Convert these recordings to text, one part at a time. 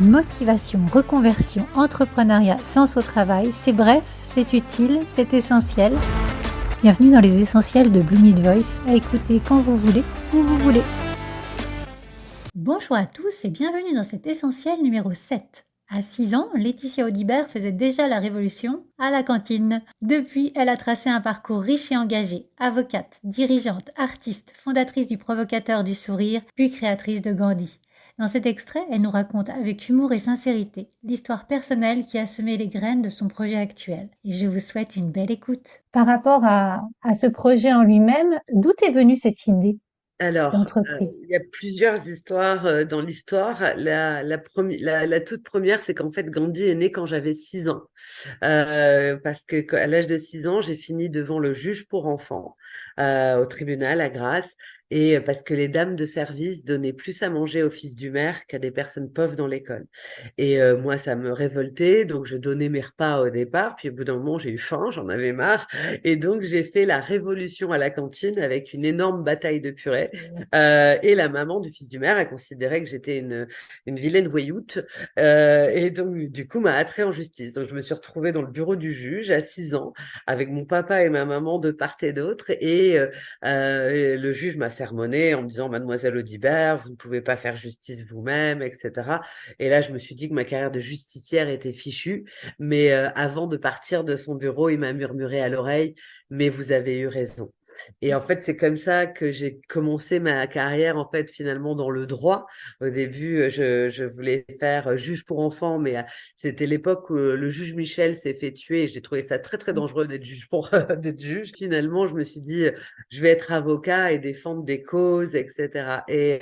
Motivation, reconversion, entrepreneuriat, sens au travail, c'est bref, c'est utile, c'est essentiel. Bienvenue dans les essentiels de Blooming Voice, à écouter quand vous voulez, où vous voulez. Bonjour à tous et bienvenue dans cet essentiel numéro 7. À 6 ans, Laetitia Audibert faisait déjà la révolution à la cantine. Depuis, elle a tracé un parcours riche et engagé. Avocate, dirigeante, artiste, fondatrice du Provocateur du Sourire, puis créatrice de Gandhi. Dans cet extrait, elle nous raconte avec humour et sincérité l'histoire personnelle qui a semé les graines de son projet actuel. Et je vous souhaite une belle écoute. Par rapport à ce projet en lui-même, d'où est venue cette idée Alors, d'entreprise? il y a plusieurs histoires dans l'histoire. La toute première, c'est qu'en fait, Gandhi est né quand j'avais 6 ans. Parce que à l'âge de 6 ans, j'ai fini devant le juge pour enfants au tribunal à Grasse. Et parce que les dames de service donnaient plus à manger au fils du maire qu'à des personnes pauvres dans l'école. Et moi, ça me révoltait. Donc, je donnais mes repas au départ. Puis au bout d'un moment, j'ai eu faim, j'en avais marre. Et donc, j'ai fait la révolution à la cantine avec une énorme bataille de purée. Et la maman du fils du maire a considéré que j'étais une vilaine voyoute. Et donc, du coup, m'a attirée en justice. Donc, je me suis retrouvée dans le bureau du juge à 6 ans avec mon papa et ma maman de part et d'autre. Et le juge m'a sermonné en me disant, Mademoiselle Audibert, vous ne pouvez pas faire justice vous-même, etc. Et là, je me suis dit que ma carrière de justicière était fichue. Mais avant de partir de son bureau, il m'a murmuré à l'oreille, mais vous avez eu raison. Et en fait, c'est comme ça que j'ai commencé ma carrière, en fait, finalement, dans le droit. Au début, je voulais faire juge pour enfants, mais c'était l'époque où le juge Michel s'est fait tuer et j'ai trouvé ça très, très dangereux d'être juge pour d'être juge. Finalement, je me suis dit, je vais être avocat et défendre des causes, etc. Et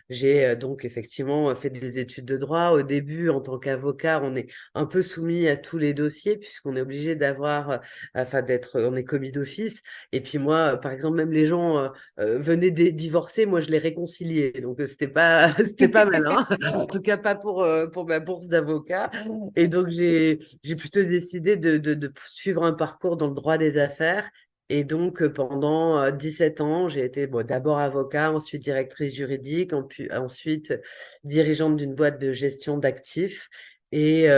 j'ai donc effectivement fait des études de droit. Au début, en tant qu'avocat, on est un peu soumis à tous les dossiers puisqu'on est obligé d'avoir, enfin, on est commis d'office. Et puis moi, par exemple, même les gens venaient divorcer, moi je les réconciliais. Donc c'était pas c'était pas malin. En tout cas pas pour ma bourse d'avocat. Et donc j'ai plutôt décidé de suivre un parcours dans le droit des affaires. Et donc pendant 17 ans, j'ai été d'abord avocat, ensuite directrice juridique, ensuite dirigeante d'une boîte de gestion d'actifs. Et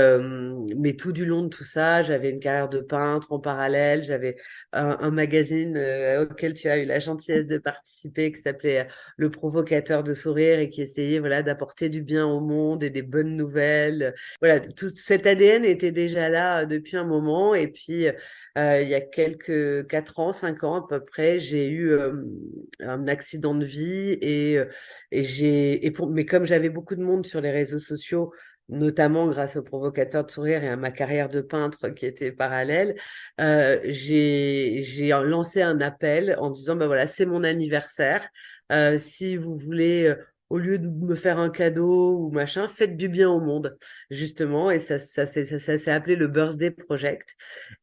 mais tout du long de tout ça, j'avais une carrière de peintre en parallèle, j'avais un magazine auquel tu as eu la gentillesse de participer qui s'appelait Le Provocateur de Sourire et qui essayait voilà d'apporter du bien au monde et des bonnes nouvelles. Voilà, tout cet ADN était déjà là depuis un moment et puis il y a quelques 4 ans, 5 ans à peu près, j'ai eu un accident de vie mais comme j'avais beaucoup de monde sur les réseaux sociaux, notamment grâce au Provocateur de Sourire et à ma carrière de peintre qui était parallèle, j'ai lancé un appel en disant, bah voilà, c'est mon anniversaire. Si vous voulez, au lieu de me faire un cadeau ou machin, faites du bien au monde, justement. Et ça s'est appelé le Birthday Project.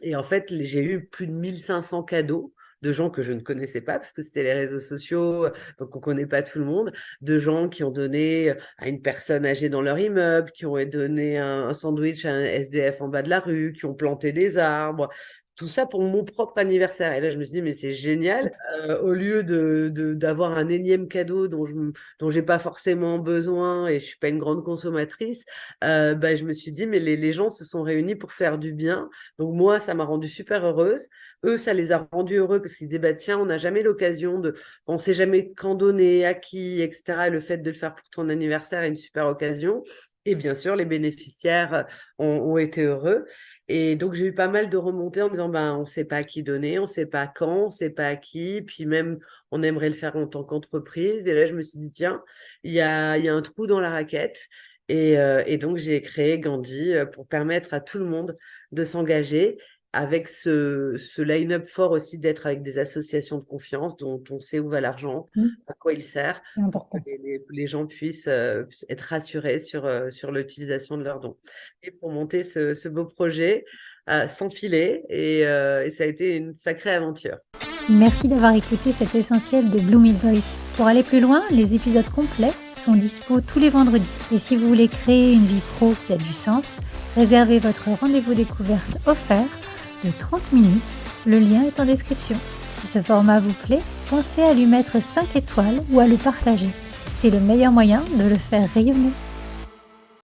Et en fait, j'ai eu plus de 1500 cadeaux de gens que je ne connaissais pas parce que c'était les réseaux sociaux, donc on connaît pas tout le monde, de gens qui ont donné à une personne âgée dans leur immeuble, qui ont donné un sandwich à un SDF en bas de la rue, qui ont planté des arbres. Tout ça pour mon propre anniversaire. Et là, je me suis dit, mais c'est génial. Au lieu d'avoir un énième cadeau dont j'ai pas forcément besoin et je suis pas une grande consommatrice, bah, je me suis dit, mais les gens se sont réunis pour faire du bien. Donc moi, ça m'a rendue super heureuse. Eux, ça les a rendus heureux parce qu'ils disaient, bah, tiens, on n'a jamais l'occasion on sait jamais quand donner, à qui, etc. Et le fait de le faire pour ton anniversaire est une super occasion. Et bien sûr, les bénéficiaires ont été heureux. Et donc, j'ai eu pas mal de remontées en me disant, ben, on ne sait pas à qui donner, on ne sait pas quand, on ne sait pas à qui. Puis même, on aimerait le faire en tant qu'entreprise. Et là, je me suis dit, tiens, il y a un trou dans la raquette. Et donc, j'ai créé Gandhi pour permettre à tout le monde de s'engager avec ce line-up fort aussi d'être avec des associations de confiance dont on sait où va l'argent, à quoi il sert, C'est pour que important. les gens puissent être rassurés sur l'utilisation de leurs dons. Et pour monter ce beau projet sans filet, et ça a été une sacrée aventure. Merci d'avoir écouté cet essentiel de Blooming Voice. Pour aller plus loin, les épisodes complets sont dispo tous les vendredis. Et si vous voulez créer une vie pro qui a du sens, réservez votre rendez-vous découverte offert de 30 minutes. Le lien est en description. Si ce format vous plaît, pensez à lui mettre 5 étoiles ou à le partager. C'est le meilleur moyen de le faire rayonner.